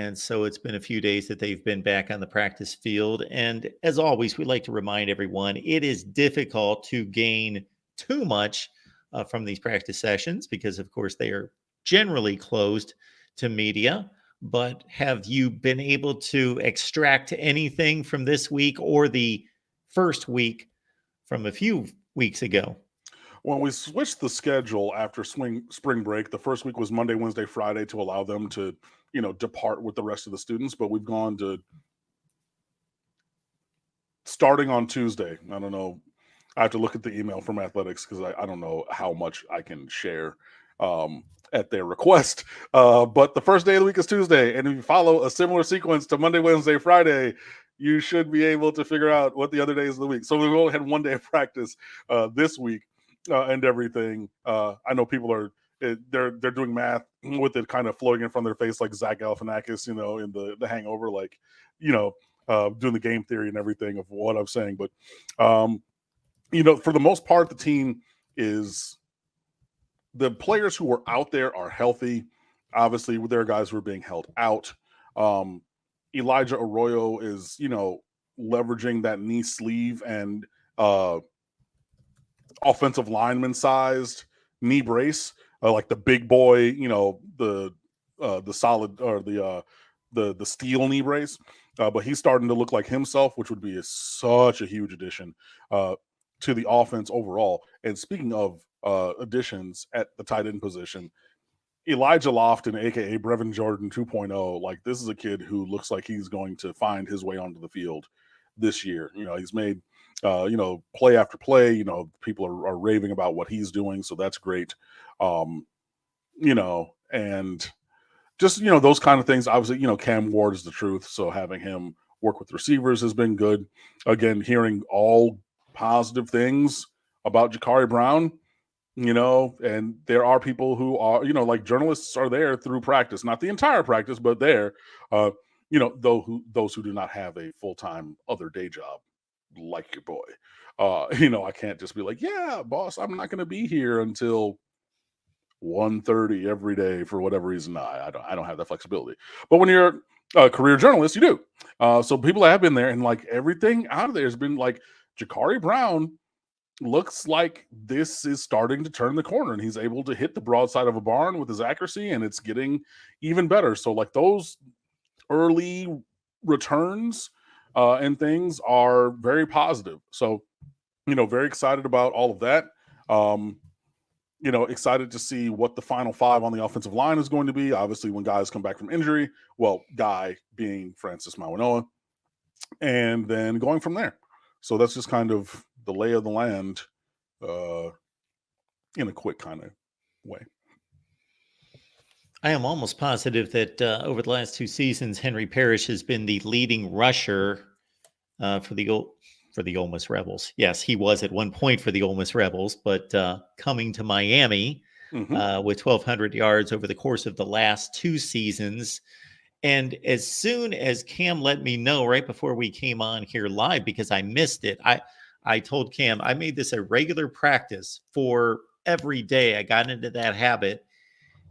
And so it's been a few days that they've been back on the practice field. And as always, we like to remind everyone it is difficult to gain too much from these practice sessions because, of course, they are generally closed to media. But have you been able to extract anything from this week or the first week from a few weeks ago? When we switched the schedule after spring break, the first week was Monday, Wednesday, Friday to allow them to, depart with the rest of the students. But we've gone to starting on Tuesday. I don't know. I have to look at the email from athletics because I don't know how much I can share at their request. But the first day of the week is Tuesday. And if you follow a similar sequence to Monday, Wednesday, Friday, you should be able to figure out what the other days of the week. So we've only had one day of practice this week and everything. I know people are they're doing math with it kind of floating in front of their face like Zach Galifianakis, in the Hangover, like, doing the game theory and everything of what I'm saying. But, for the most part, the team is the players who are out there are healthy. Obviously, there are guys who are being held out. Elijah Arroyo is, leveraging that knee sleeve and offensive lineman sized knee brace, like the big boy, the solid or the steel knee brace. But he's starting to look like himself, which would be such a huge addition to the offense overall. And speaking of additions at the tight end position, Elijah Lofton, aka Brevin Jordan 2.0, like this is a kid who looks like he's going to find his way onto the field this year. He's made play after play. People are raving about what he's doing, so that's great. And just those kind of things. Obviously, Cam Ward is the truth, so having him work with receivers has been good. Again, hearing all positive things about Jakari Brown. And there are people who are, like journalists are there through practice, not the entire practice, but there, those who do not have a full-time other day job, like your boy. I can't just be like, yeah, boss, I'm not going to be here until 1:30 every day for whatever reason. I don't have that flexibility. But when you're a career journalist, you do. So people have been there, and like everything out of there has been like Jakari Brown looks like this is starting to turn the corner, and he's able to hit the broadside of a barn with his accuracy, and it's getting even better. So like those early returns and things are very positive. So, very excited about all of that. Excited to see what the final five on the offensive line is going to be. Obviously, when guys come back from injury, well, guy being Francis Mawanoa, and then going from there. So that's just kind of the lay of the land in a quick kind of way. I am almost positive that over the last two seasons, Henry Parrish has been the leading rusher for the Ole Miss Rebels. Yes, he was at one point for the Ole Miss Rebels, but coming to Miami with 1,200 yards over the course of the last two seasons. And as soon as Cam let me know right before we came on here live, because I missed it, I told Cam I made this a regular practice for every day. I got into that habit.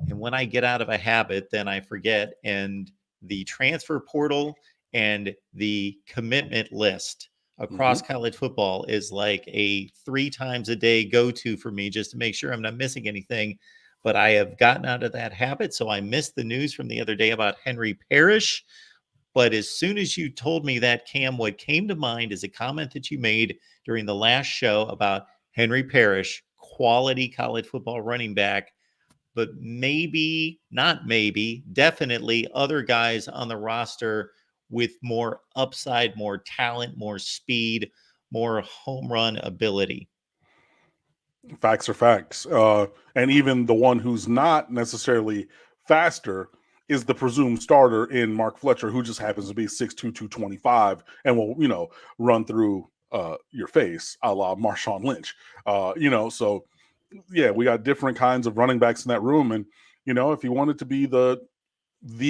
And when I get out of a habit, then I forget. And the transfer portal and the commitment list across college football is like a 3 times a day go-to for me just to make sure I'm not missing anything. But I have gotten out of that habit. So I missed the news from the other day about Henry Parrish. But as soon as you told me that, Cam, what came to mind is a comment that you made during the last show about Henry Parrish, quality college football running back, but maybe, not maybe, definitely other guys on the roster with more upside, more talent, more speed, more home run ability. Facts are facts. And even the one who's not necessarily faster is the presumed starter in Mark Fletcher, who just happens to be 6'2", 225 and will, run through your face a la Marshawn Lynch. So yeah, we got different kinds of running backs in that room. And, if you wanted to be the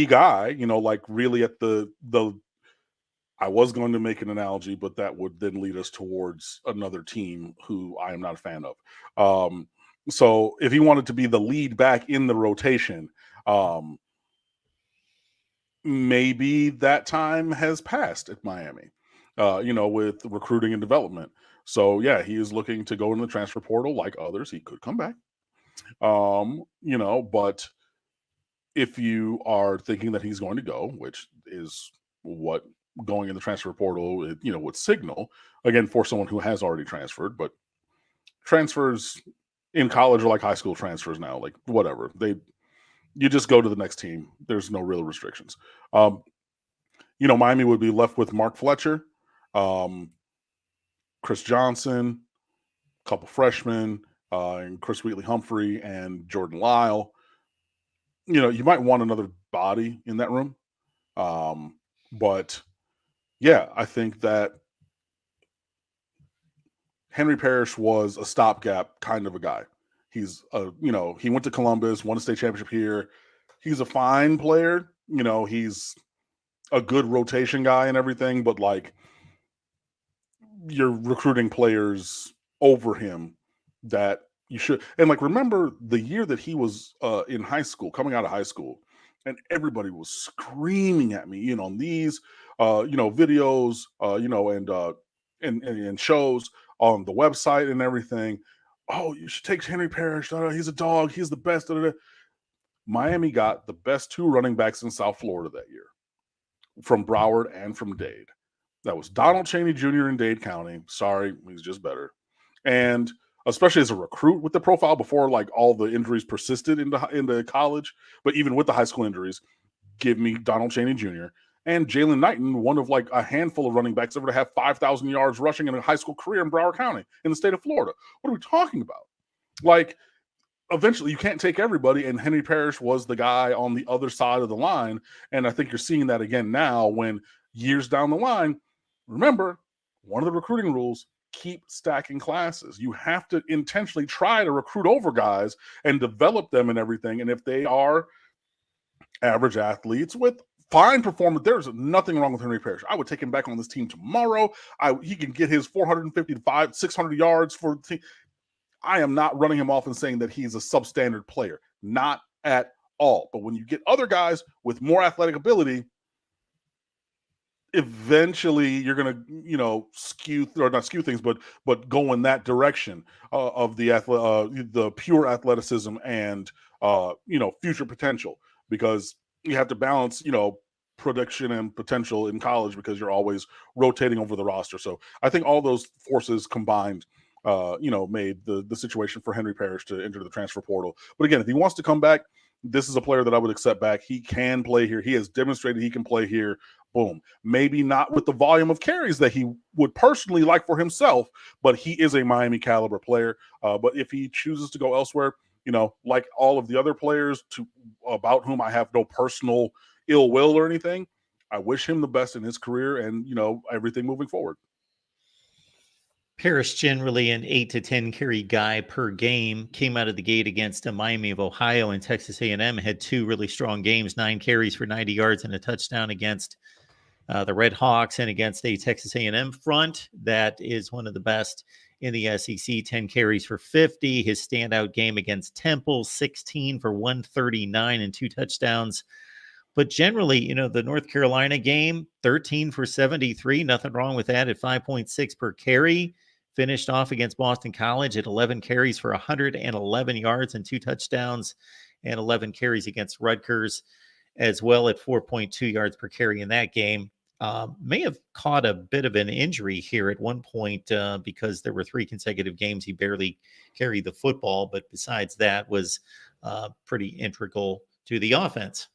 guy, like really at the I was going to make an analogy, but that would then lead us towards another team who I am not a fan of. So if he wanted to be the lead back in the rotation, maybe that time has passed at Miami, with recruiting and development. So yeah, he is looking to go in the transfer portal like others. He could come back. But if you are thinking that he's going to go, which is what going in the transfer portal, would signal, again, for someone who has already transferred, but transfers in college are like high school transfers now, like whatever. You just go to the next team. There's no real restrictions. Miami would be left with Mark Fletcher, Chris Johnson, a couple freshmen, and Chris Wheatley-Humphrey and Jordan Lyle. You might want another body in that room. But yeah, I think that Henry Parrish was a stopgap kind of a guy. He's he went to Columbus, won a state championship here. He's a fine player. He's a good rotation guy and everything, but like you're recruiting players over him that you should. And like, remember the year that he was in high school, coming out of high school, and everybody was screaming at me, on these, videos, and shows on the website and everything. Oh, you should take Henry Parrish. He's a dog. He's the best. Miami got the best two running backs in South Florida that year, from Broward and from Dade. That was Donald Chaney Jr. in Dade County. Sorry, he's just better. And especially as a recruit with the profile before like all the injuries persisted into college, but even with the high school injuries, give me Donald Chaney Jr. and Jalen Knighton, one of like a handful of running backs ever to have 5,000 yards rushing in a high school career in Broward County in the state of Florida. What are we talking about? Like, eventually you can't take everybody, and Henry Parrish was the guy on the other side of the line. And I think you're seeing that again now when years down the line, remember, one of the recruiting rules, keep stacking classes. You have to intentionally try to recruit over guys and develop them and everything. And if they are average athletes with fine performance, there's nothing wrong with Henry Parrish. I would take him back on this team tomorrow. He can get his 450 to 600 yards for the team. I am not running him off and saying that he's a substandard player. Not at all. But when you get other guys with more athletic ability, eventually you're going to, skew, or not skew things, but go in that direction of the pure athleticism and, future potential, because you have to balance, prediction and potential in college because you're always rotating over the roster. So I think all those forces combined made the situation for Henry Parrish to enter the transfer portal. But again, if he wants to come back, this is a player that I would accept back. He can play here. He has demonstrated he can play here. Boom. Maybe not with the volume of carries that he would personally like for himself, but he is a Miami caliber player. But if he chooses to go elsewhere, like all of the other players about whom I have no personal ill will or anything, I wish him the best in his career and, everything moving forward. Parrish, generally an 8 to 10 carry guy per game, came out of the gate against Miami of Ohio and Texas A&M, had two really strong games, 9 carries for 90 yards and a touchdown against the Red Hawks and against a Texas A&M front that is one of the best in the SEC, 10 carries for 50. His standout game against Temple, 16 for 139 and 2 touchdowns. But generally, the North Carolina game, 13 for 73, nothing wrong with that at 5.6 per carry. Finished off against Boston College at 11 carries for 111 yards and 2 touchdowns, and 11 carries against Rutgers as well at 4.2 yards per carry in that game. May have caught a bit of an injury here at one point because there were 3 consecutive games he barely carried the football, but besides that was pretty integral to the offense.